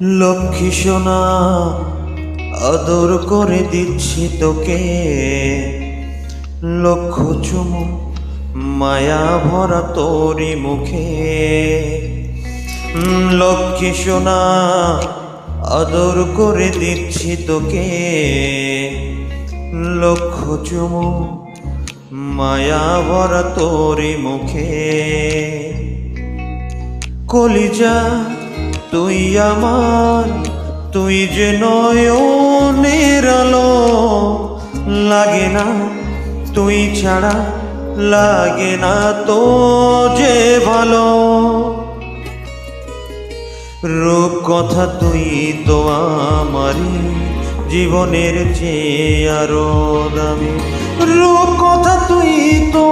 লক্ষ্মী সোনা আদর করে দিচ্ছি তোকে, লক্ষ চুমু মায়া ভরা তোরি মুখে। লক্ষ্মী সোনা আদর করে দিচ্ছি তোকে, লক্ষ চুমু মায়া ভরা তোরি মুখে। কলিজা তুই আমার, তুই যে নয়নের আলো, লাগে না তুই ছাড়া, লাগে না তো যে ভালো। রূপ কথা তুই তো আমারই জীবনের চেয়ে আরো দামি। রূপ কথা তুই তো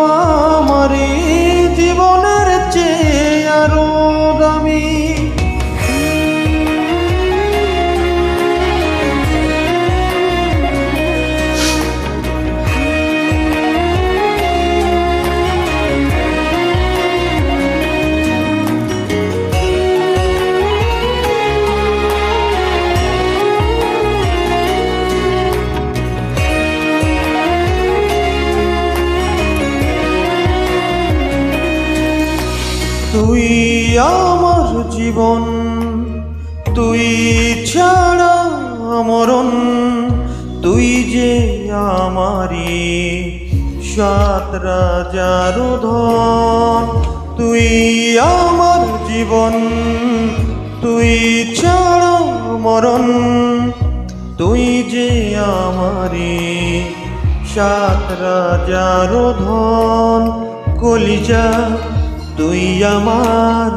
আমারই জীবনের চেয়ে আরো দামি। তুই আমার জীবন, তুই ছাড়া মরণ, তুই যে আমারি সাত রাজার ধন। তুই আমার জীবন, তুই ছাড়া মরণ, তুই যে আমারি সাত রাজার ধন। কলিজা তুই আমার,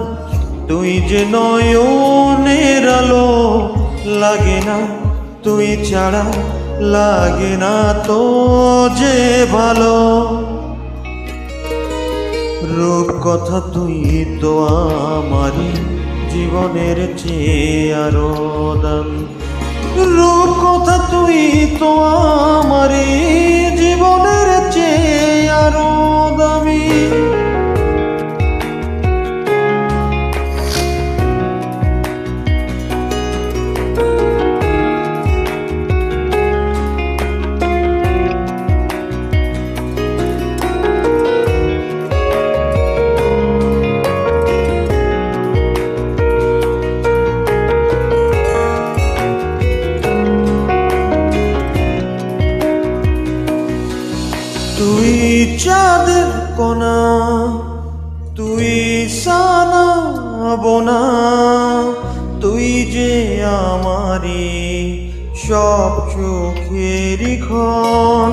তুই যে নয়নের আলো, লাগে না তুই ছাড়া, লাগে না তো যে ভালো। রূপ কথা তুই তো আমারই জীবনের চেয়ে আরো দামি। রূপ কথা তুই তো আমারই জীবনের চেয়ে আরো দামি। তুই চাঁদের কোনা, তুই সানা বোনা, তুই যে আমারি সব চোখেরই ক্ষণ।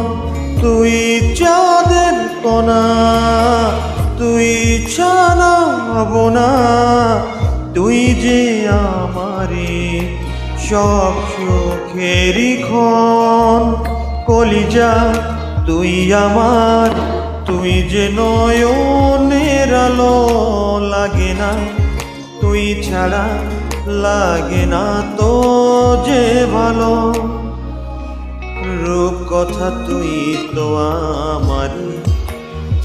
তুই চাঁদের কোনা, তুই সানা বোনা, তুই যে আমারি সব চোখেরই ক্ষণ। কলিজা তুই আমার, তুই যে নয়নের আলো, লাগে না তুই ছাড়া, লাগে না তো যে ভালো। রূপ কথা তুই তো আমার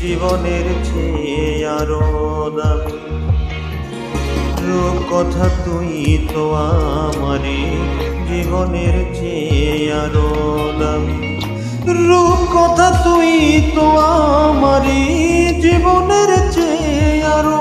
জীবনের চেয়ে আরো দামি। রূপ কথা তুই তো আমারই জীবনের চেয়ে আরো দামি। রূপ কথা তুই তো আমারই জীবনের চেয়ে আরো